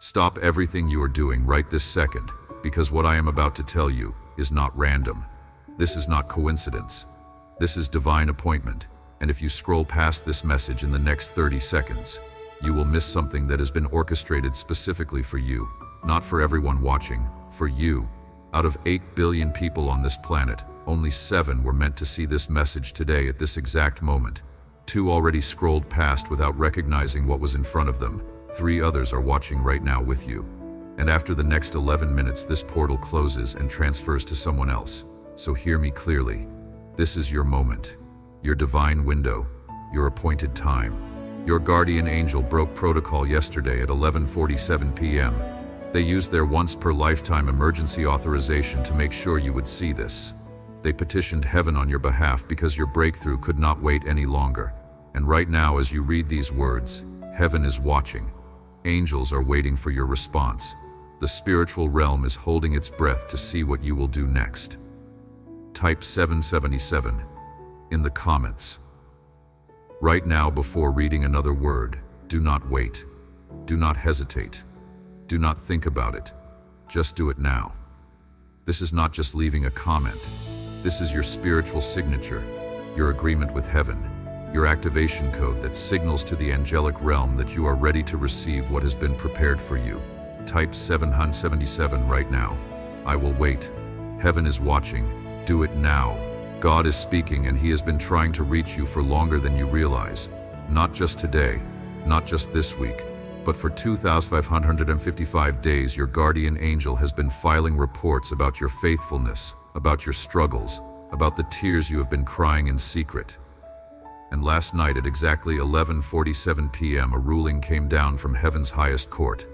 Stop everything you are doing right this second, because what I am about to tell you is not random. This is not coincidence. This is divine appointment, and if you scroll past this message in the next 30 seconds, you will miss something that has been orchestrated specifically for you, not for everyone watching, for you. Out of 8 billion people on this planet, only 7 were meant to see this message today at this exact moment. 2 already scrolled past without recognizing what was in front of them. 3 others are watching right now with you. And after the next 11 minutes, this portal closes and transfers to someone else. So hear me clearly. This is your moment, your divine window, your appointed time. Your guardian angel broke protocol yesterday at 11:47 p.m. They used their once-per-lifetime emergency authorization to make sure you would see this. They petitioned heaven on your behalf because your breakthrough could not wait any longer. And right now, as you read these words, heaven is watching. Angels are waiting for your response. The spiritual realm is holding its breath to see what you will do next. Type 777 in the comments. Right now, before reading another word, do not wait. Do not hesitate. Do not think about it. Just do it now. This is not just leaving a comment. This is your spiritual signature, your agreement with heaven, your activation code that signals to the angelic realm that you are ready to receive what has been prepared for you. Type 777 right now. I will wait. Heaven is watching. Do it now. God is speaking, and He has been trying to reach you for longer than you realize. Not just today, not just this week, but for 2,555 days, your guardian angel has been filing reports about your faithfulness, about your struggles, about the tears you have been crying in secret. And last night at exactly 11:47 p.m., a ruling came down from heaven's highest court.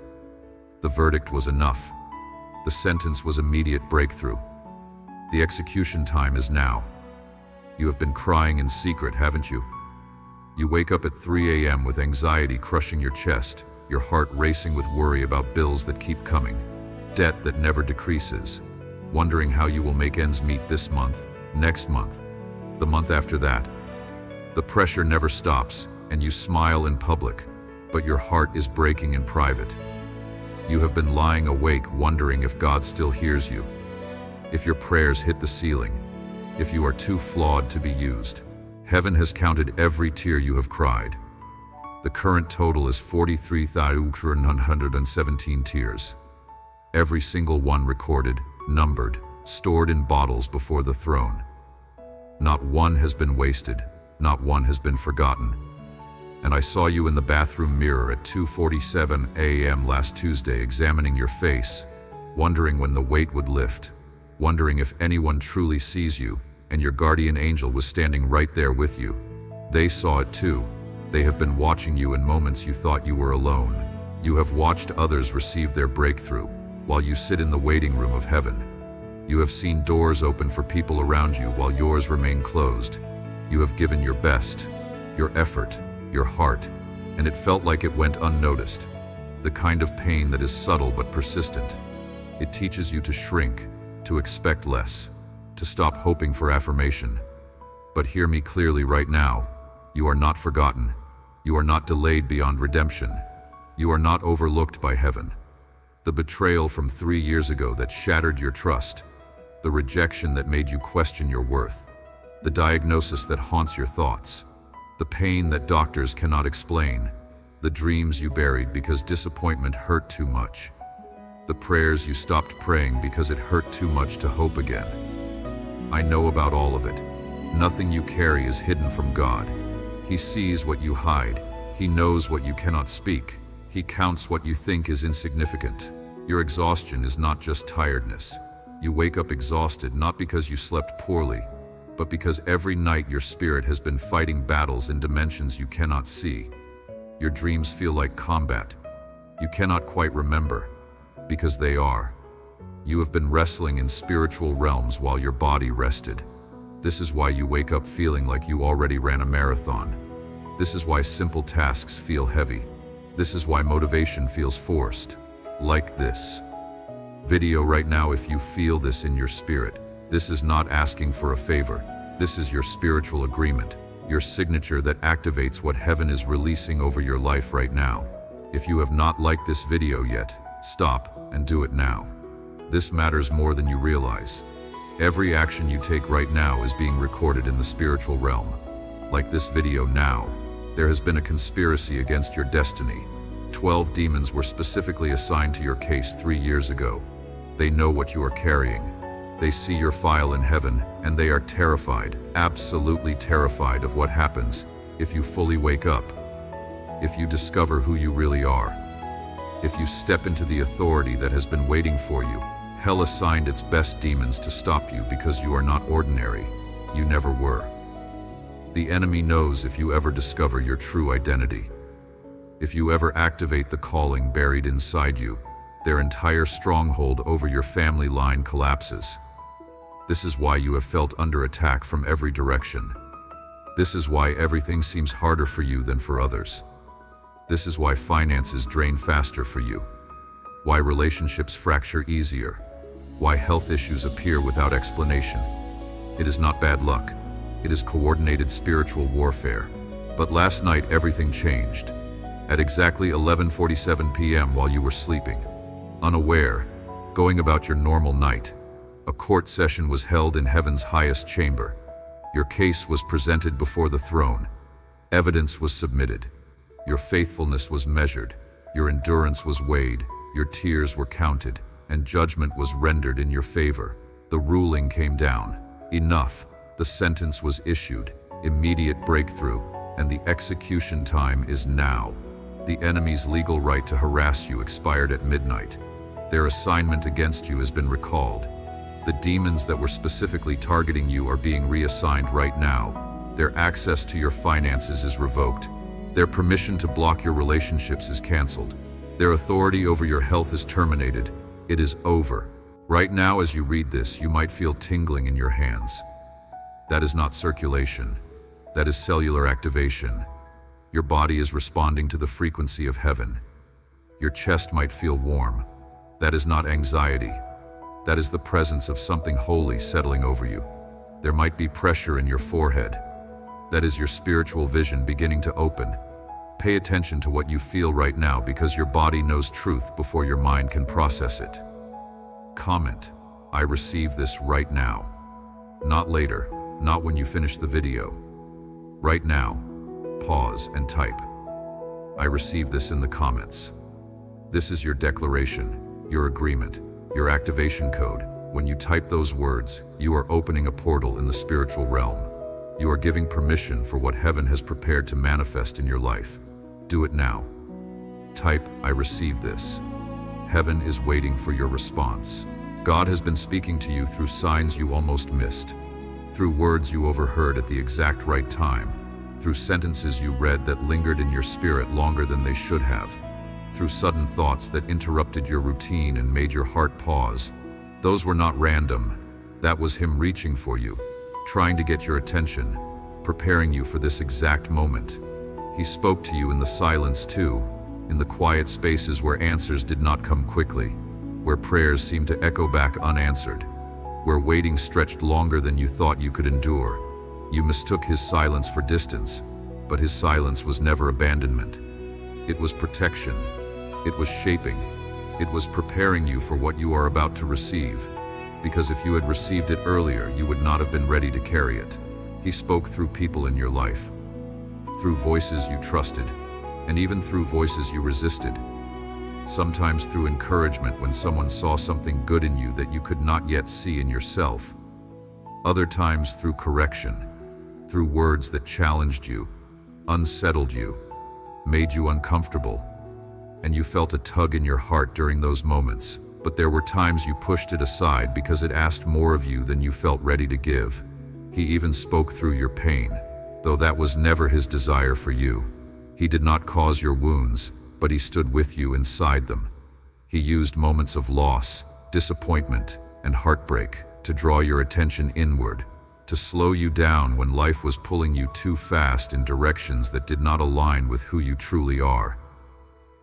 The verdict was enough. The sentence was immediate breakthrough. The execution time is now. You have been crying in secret, haven't you? You wake up at 3 a.m. with anxiety crushing your chest, your heart racing with worry about bills that keep coming, debt that never decreases, wondering how you will make ends meet this month, next month, the month after that. The pressure never stops, and you smile in public, but your heart is breaking in private. You have been lying awake wondering if God still hears you, if your prayers hit the ceiling, if you are too flawed to be used. Heaven has counted every tear you have cried. The current total is 43,917 tears. Every single one recorded, numbered, stored in bottles before the throne. Not one has been wasted, not one has been forgotten. And I saw you in the bathroom mirror at 2:47 a.m. last Tuesday examining your face, wondering when the weight would lift, wondering if anyone truly sees you, and your guardian angel was standing right there with you. They saw it too. They have been watching you in moments you thought you were alone. You have watched others receive their breakthrough, while you sit in the waiting room of heaven. You have seen doors open for people around you while yours remain closed. You have given your best, your effort, your heart, and it felt like it went unnoticed. The kind of pain that is subtle but persistent. It teaches you to shrink, to expect less, to stop hoping for affirmation. But hear me clearly right now. You are not forgotten. You are not delayed beyond redemption. You are not overlooked by heaven. The betrayal from 3 years ago that shattered your trust, the rejection that made you question your worth, the diagnosis that haunts your thoughts, the pain that doctors cannot explain, the dreams you buried because disappointment hurt too much, the prayers you stopped praying because it hurt too much to hope again. I know about all of it. Nothing you carry is hidden from God. He sees what you hide. He knows what you cannot speak. He counts what you think is insignificant. Your exhaustion is not just tiredness. You wake up exhausted not because you slept poorly, but because every night your spirit has been fighting battles in dimensions you cannot see. Your dreams feel like combat. You cannot quite remember, because they are. You have been wrestling in spiritual realms while your body rested. This is why you wake up feeling like you already ran a marathon. This is why simple tasks feel heavy. This is why motivation feels forced. Like this video right now, if you feel this in your spirit, this is not asking for a favor. This is your spiritual agreement, your signature that activates what heaven is releasing over your life right now. If you have not liked this video yet, stop and do it now. This matters more than you realize. Every action you take right now is being recorded in the spiritual realm. Like this video now, there has been a conspiracy against your destiny. 12 demons were specifically assigned to your case 3 years ago. They know what you are carrying. They see your file in heaven, and they are terrified, absolutely terrified of what happens if you fully wake up, if you discover who you really are, if you step into the authority that has been waiting for you. Hell assigned its best demons to stop you because you are not ordinary. You never were. The enemy knows if you ever discover your true identity. If you ever activate the calling buried inside you, their entire stronghold over your family line collapses. This is why you have felt under attack from every direction. This is why everything seems harder for you than for others. This is why finances drain faster for you. Why relationships fracture easier. Why health issues appear without explanation. It is not bad luck. It is coordinated spiritual warfare. But last night everything changed. At exactly 11:47 p.m. while you were sleeping, unaware, going about your normal night, a court session was held in heaven's highest chamber. Your case was presented before the throne. Evidence was submitted. Your faithfulness was measured. Your endurance was weighed. Your tears were counted, and judgment was rendered in your favor. The ruling came down. Enough. The sentence was issued. Immediate breakthrough, and the execution time is now. The enemy's legal right to harass you expired at midnight. Their assignment against you has been recalled. The demons that were specifically targeting you are being reassigned right now. Their access to your finances is revoked. Their permission to block your relationships is canceled. Their authority over your health is terminated. It is over. Right now, as you read this, you might feel tingling in your hands. That is not circulation. That is cellular activation. Your body is responding to the frequency of heaven. Your chest might feel warm. That is not anxiety. That is the presence of something holy settling over you. There might be pressure in your forehead. That is your spiritual vision beginning to open. Pay attention to what you feel right now because your body knows truth before your mind can process it. Comment, "I receive this right now." Not later, not when you finish the video. Right now, pause and type, "I receive this" in the comments. This is your declaration, your agreement, your activation code. When you type those words, you are opening a portal in the spiritual realm. You are giving permission for what heaven has prepared to manifest in your life. Do it now. Type, "I receive this." Heaven is waiting for your response. God has been speaking to you through signs you almost missed, through words you overheard at the exact right time, through sentences you read that lingered in your spirit longer than they should have, through sudden thoughts that interrupted your routine and made your heart pause. Those were not random. That was Him reaching for you, trying to get your attention, preparing you for this exact moment. He spoke to you in the silence too, in the quiet spaces where answers did not come quickly, where prayers seemed to echo back unanswered, where waiting stretched longer than you thought you could endure. You mistook His silence for distance, but His silence was never abandonment. It was protection. It was shaping. It was preparing you for what you are about to receive, because if you had received it earlier, you would not have been ready to carry it. He spoke through people in your life, through voices you trusted, and even through voices you resisted. Sometimes through encouragement when someone saw something good in you that you could not yet see in yourself. Other times through correction, through words that challenged you, unsettled you, made you uncomfortable, and you felt a tug in your heart during those moments. But there were times you pushed it aside because it asked more of you than you felt ready to give. He even spoke through your pain, though that was never His desire for you. He did not cause your wounds, but He stood with you inside them. He used moments of loss, disappointment, and heartbreak to draw your attention inward, to slow you down when life was pulling you too fast in directions that did not align with who you truly are.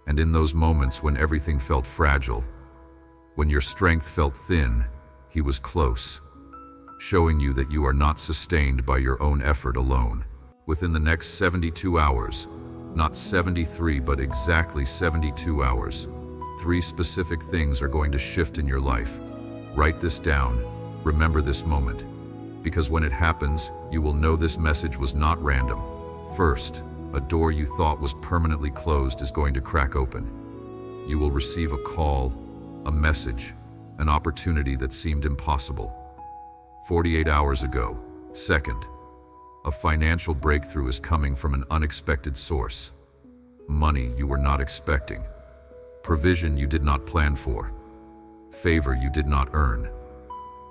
And in those moments when everything felt fragile, when your strength felt thin, He was close, showing you that you are not sustained by your own effort alone. Within the next 72 hours, Not 73, but exactly 72 hours. 3 specific things are going to shift in your life. Write this down. Remember this moment. Because when it happens, you will know this message was not random. First, a door you thought was permanently closed is going to crack open. You will receive a call, a message, an opportunity that seemed impossible. 48 hours ago. Second, a financial breakthrough is coming from an unexpected source. Money you were not expecting. Provision you did not plan for. Favor you did not earn.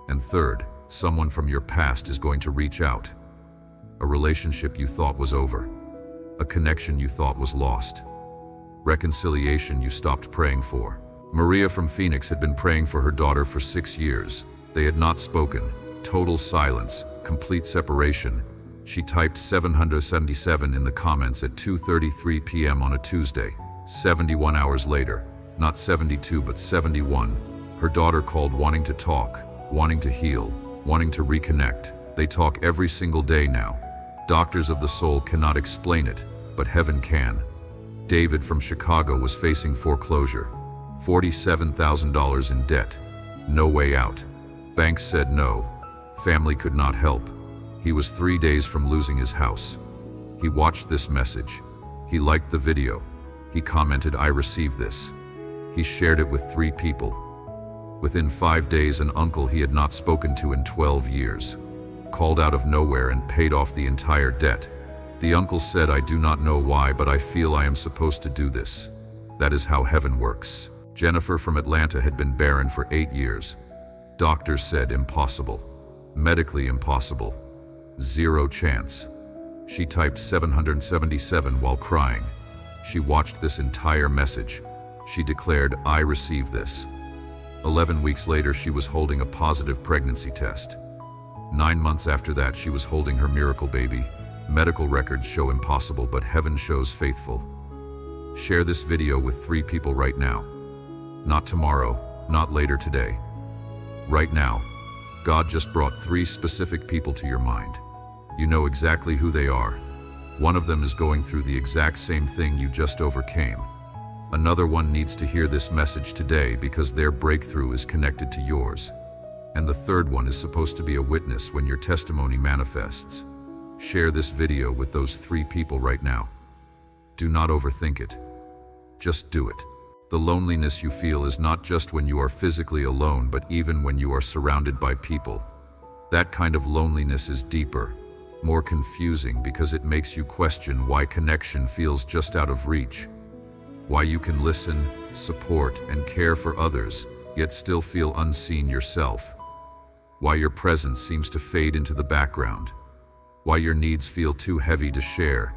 And third, someone from your past is going to reach out. A relationship you thought was over. A connection you thought was lost. Reconciliation you stopped praying for. Maria from Phoenix had been praying for her daughter for 6 years. They had not spoken. Total silence, complete separation. She typed 777 in the comments at 2:33 p.m. on a Tuesday. 71 hours later, not 72 but 71, her daughter called wanting to talk, wanting to heal, wanting to reconnect. They talk every single day now. Doctors of the soul cannot explain it, but heaven can. David from Chicago was facing foreclosure. $47,000 in debt. No way out. Banks said no. Family could not help. He was 3 days from losing his house. He watched this message. He liked the video. He commented, "I received this." He shared it with 3 people. Within 5 days, an uncle he had not spoken to in 12 years called out of nowhere and paid off the entire debt. The uncle said, "I do not know why, but I feel I am supposed to do this." That is how heaven works. Jennifer from Atlanta had been barren for 8 years. Doctors said impossible. Medically impossible. 0 chance. She typed 777 while crying. She watched this entire message. She declared, "I received this." 11 weeks later, she was holding a positive pregnancy test. 9 months after that, she was holding her miracle baby. Medical records show impossible, but heaven shows faithful. Share this video with 3 people right now. Not tomorrow, not later today. Right now. God just brought 3 specific people to your mind. You know exactly who they are. One of them is going through the exact same thing you just overcame. Another one needs to hear this message today because their breakthrough is connected to yours. And the third one is supposed to be a witness when your testimony manifests. Share this video with those 3 people right now. Do not overthink it. Just do it. The loneliness you feel is not just when you are physically alone, but even when you are surrounded by people. That kind of loneliness is deeper, more confusing because it makes you question why connection feels just out of reach. Why you can listen, support, and care for others, yet still feel unseen yourself. Why your presence seems to fade into the background. Why your needs feel too heavy to share.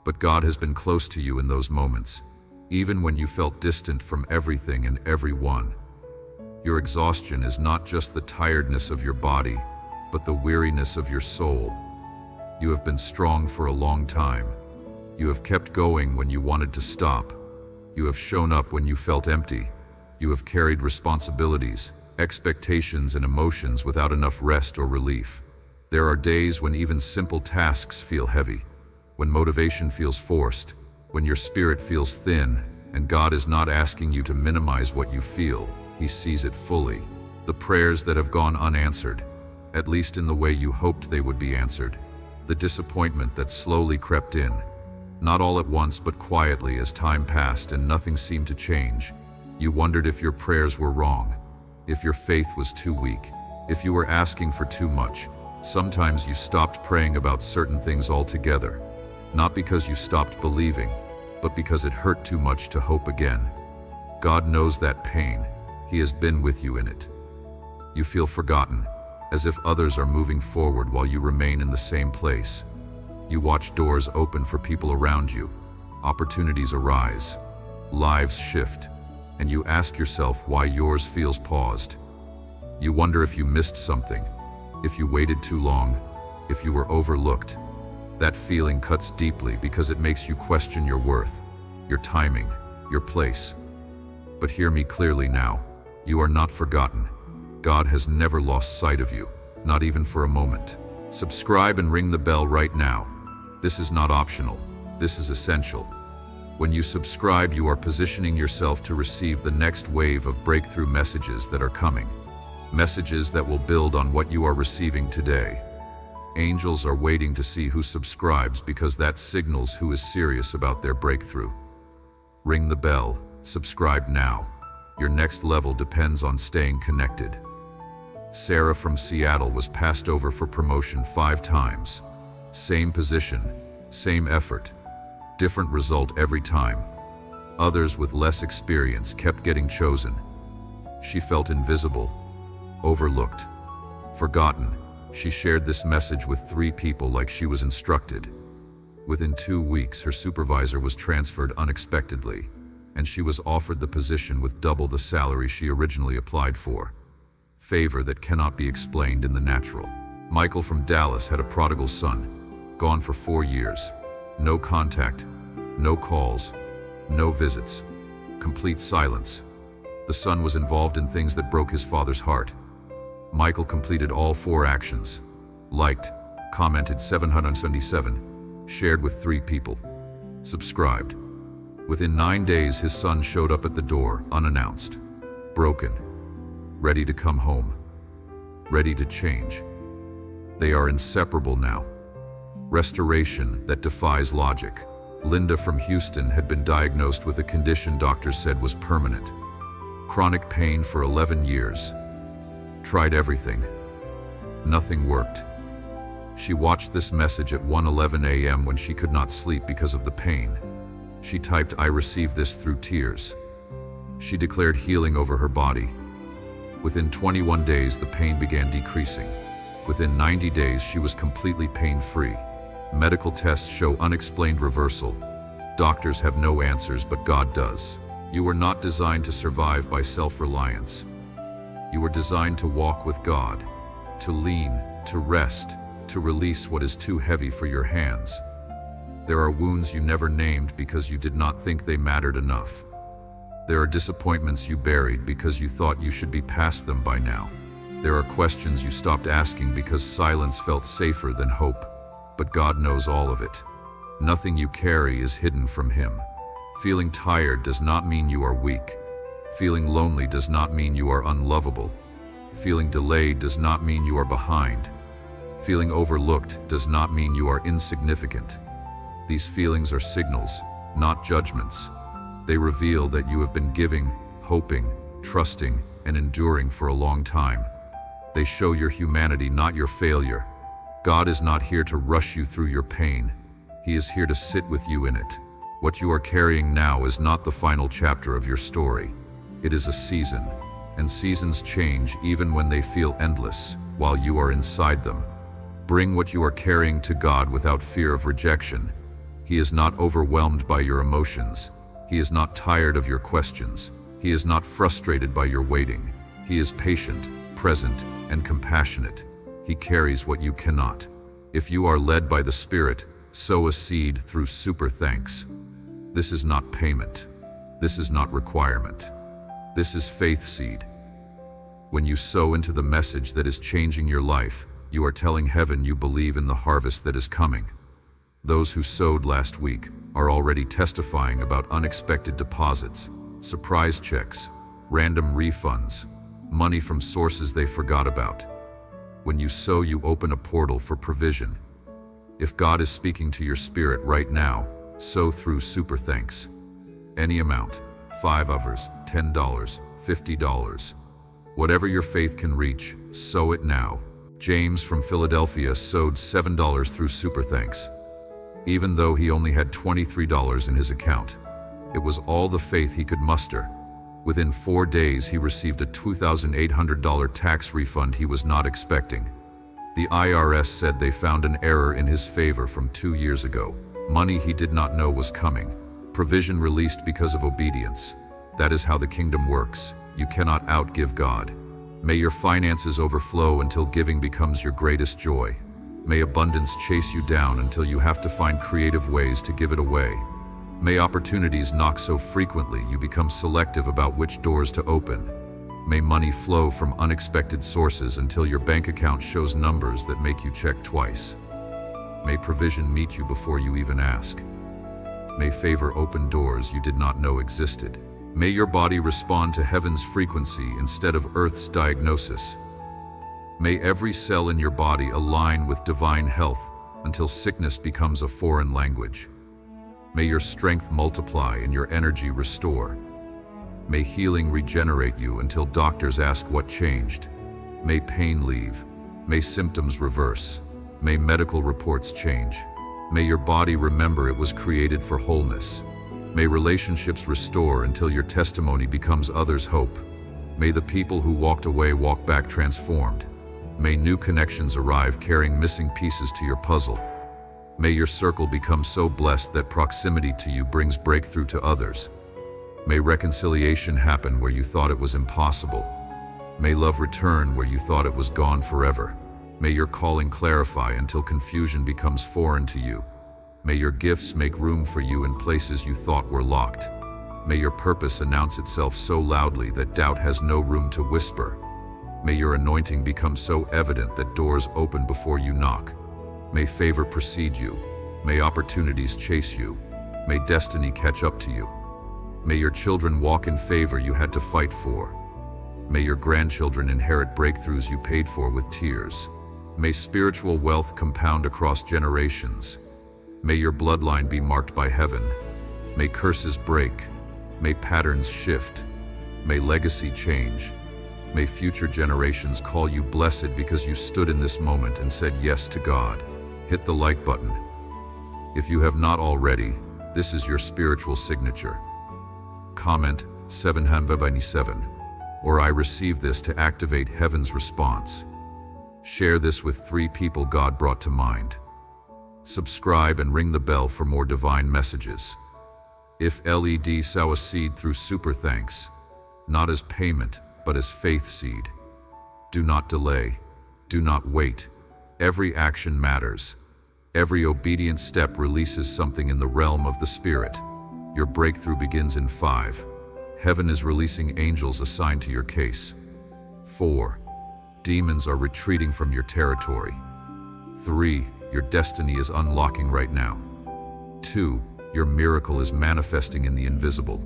But God has been close to you in those moments, even when you felt distant from everything and everyone. Your exhaustion is not just the tiredness of your body, but the weariness of your soul. You have been strong for a long time. You have kept going when you wanted to stop. You have shown up when you felt empty. You have carried responsibilities, expectations, and emotions without enough rest or relief. There are days when even simple tasks feel heavy, when motivation feels forced, when your spirit feels thin, and God is not asking you to minimize what you feel. He sees it fully. The prayers that have gone unanswered, at least in the way you hoped they would be answered. The disappointment that slowly crept in, not all at once but quietly as time passed and nothing seemed to change. You wondered if your prayers were wrong, if your faith was too weak, if you were asking for too much. Sometimes you stopped praying about certain things altogether, not because you stopped believing, but because it hurt too much to hope again. God knows that pain. He has been with you in it. You feel forgotten, as if others are moving forward while you remain in the same place. You watch doors open for people around you, opportunities arise, lives shift, and you ask yourself why yours feels paused. You wonder if you missed something, if you waited too long, if you were overlooked. That feeling cuts deeply because it makes you question your worth, your timing, your place. But hear me clearly now. You are not forgotten. God has never lost sight of you, not even for a moment. Subscribe and ring the bell right now. This is not optional. This is essential. When you subscribe, you are positioning yourself to receive the next wave of breakthrough messages that are coming. Messages that will build on what you are receiving today. Angels are waiting to see who subscribes because that signals who is serious about their breakthrough. Ring the bell, subscribe now. Your next level depends on staying connected. Sarah from Seattle was passed over for promotion 5 times. Same position, same effort, different result every time. Others with less experience kept getting chosen. She felt invisible, overlooked, forgotten. She shared this message with 3 people like she was instructed. Within 2 weeks, her supervisor was transferred unexpectedly, and she was offered the position with double the salary she originally applied for. Favor that cannot be explained in the natural. Michael from Dallas had a prodigal son, gone for 4 years. No contact, no calls, no visits, complete silence. The son was involved in things that broke his father's heart. Michael completed all 4 actions. Liked, commented 777, shared with 3 people, subscribed. Within 9 days, his son showed up at the door, unannounced, broken, ready to come home, ready to change. They are inseparable now. Restoration that defies logic. Linda from Houston had been diagnosed with a condition doctors said was permanent. Chronic pain for 11 years. Tried everything. Nothing worked. She watched this message at 1:11 a.m. when she could not sleep because of the pain. She typed, "I received this," through tears. She declared healing over her body. Within 21 days, the pain began decreasing. Within 90 days, she was completely pain-free. Medical tests show unexplained reversal. Doctors have no answers, but God does. You were not designed to survive by self-reliance. You were designed to walk with God, to lean, to rest, to release what is too heavy for your hands. There are wounds you never named because you did not think they mattered enough. There are disappointments you buried because you thought you should be past them by now. There are questions you stopped asking because silence felt safer than hope. But God knows all of it. Nothing you carry is hidden from Him. Feeling tired does not mean you are weak. Feeling lonely does not mean you are unlovable. Feeling delayed does not mean you are behind. Feeling overlooked does not mean you are insignificant. These feelings are signals, not judgments. They reveal that you have been giving, hoping, trusting, and enduring for a long time. They show your humanity, not your failure. God is not here to rush you through your pain. He is here to sit with you in it. What you are carrying now is not the final chapter of your story. It is a season, and seasons change even when they feel endless, while you are inside them. Bring what you are carrying to God without fear of rejection. He is not overwhelmed by your emotions. He is not tired of your questions. He is not frustrated by your waiting. He is patient, present, and compassionate. He carries what you cannot. If you are led by the Spirit, sow a seed through super thanks. This is not payment. This is not requirement. This is faith seed. When you sow into the message that is changing your life, you are telling heaven you believe in the harvest that is coming. Those who sowed last week are already testifying about unexpected deposits, surprise checks, random refunds, money from sources they forgot about. When you sow, you open a portal for provision. If God is speaking to your spirit right now, sow through super thanks. Any amount, $5, $10, $50. Whatever your faith can reach, sow it now. James from Philadelphia sowed $7 through super thanks. Even though he only had $23 in his account, it was all the faith he could muster. Within 4 days, he received a $2,800 tax refund he was not expecting. The IRS said they found an error in his favor from 2 years ago. Money he did not know was coming. Provision released because of obedience. That is how the kingdom works. You cannot outgive God. May your finances overflow until giving becomes your greatest joy. May abundance chase you down until you have to find creative ways to give it away. May opportunities knock so frequently you become selective about which doors to open. May money flow from unexpected sources until your bank account shows numbers that make you check twice. May provision meet you before you even ask. May favor open doors you did not know existed. May your body respond to heaven's frequency instead of earth's diagnosis. May every cell in your body align with divine health until sickness becomes a foreign language. May your strength multiply and your energy restore. May healing regenerate you until doctors ask what changed. May pain leave. May symptoms reverse. May medical reports change. May your body remember it was created for wholeness. May relationships restore until your testimony becomes others' hope. May the people who walked away walk back transformed. May new connections arrive carrying missing pieces to your puzzle. May your circle become so blessed that proximity to you brings breakthrough to others. May reconciliation happen where you thought it was impossible. May love return where you thought it was gone forever. May your calling clarify until confusion becomes foreign to you. May your gifts make room for you in places you thought were locked. May your purpose announce itself so loudly that doubt has no room to whisper. May your anointing become so evident that doors open before you knock. May favor precede you. May opportunities chase you. May destiny catch up to you. May your children walk in favor you had to fight for. May your grandchildren inherit breakthroughs you paid for with tears. May spiritual wealth compound across generations. May your bloodline be marked by heaven. May curses break. May patterns shift. May legacy change. May future generations call you blessed because you stood in this moment and said yes to God. Hit the like button. If you have not already, this is your spiritual signature. Comment 727 or I receive this to activate heaven's response. Share this with 3 people God brought to mind. Subscribe and ring the bell for more divine messages. If LED sow a seed through super thanks, not as payment, but as faith seed. Do not delay. Do not wait. Every action matters. Every obedient step releases something in the realm of the Spirit. Your breakthrough begins in 5. Heaven is releasing angels assigned to your case. 4. Demons are retreating from your territory. 3. Your destiny is unlocking right now. 2. Your miracle is manifesting in the invisible.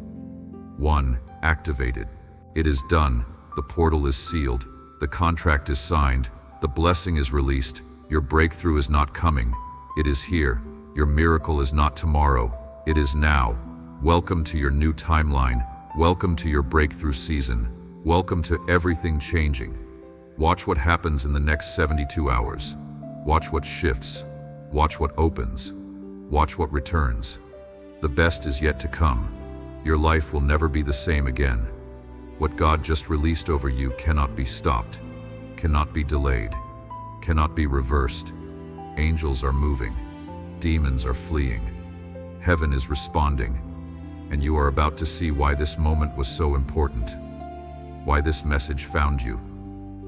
1. Activated. It is done. The portal is sealed. The contract is signed. The blessing is released. Your breakthrough is not coming. It is here. Your miracle is not tomorrow. It is now. Welcome to your new timeline. Welcome to your breakthrough season. Welcome to everything changing. Watch what happens in the next 72 hours. Watch what shifts. Watch what opens. Watch what returns. The best is yet to come. Your life will never be the same again. What God just released over you cannot be stopped, cannot be delayed, cannot be reversed. Angels are moving. Demons are fleeing. Heaven is responding. And you are about to see why this moment was so important. Why this message found you.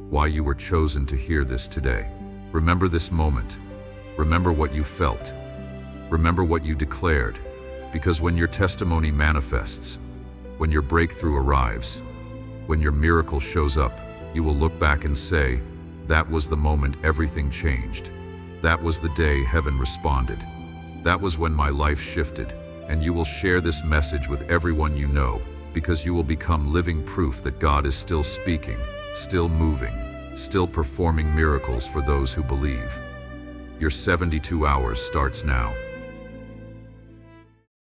Why you were chosen to hear this today. Remember this moment. Remember what you felt. Remember what you declared. Because when your testimony manifests, when your breakthrough arrives, when your miracle shows up, you will look back and say, that was the moment everything changed. That was the day heaven responded. That was when my life shifted. And you will share this message with everyone you know, because you will become living proof that God is still speaking, still moving, still performing miracles for those who believe. Your 72 hours starts now.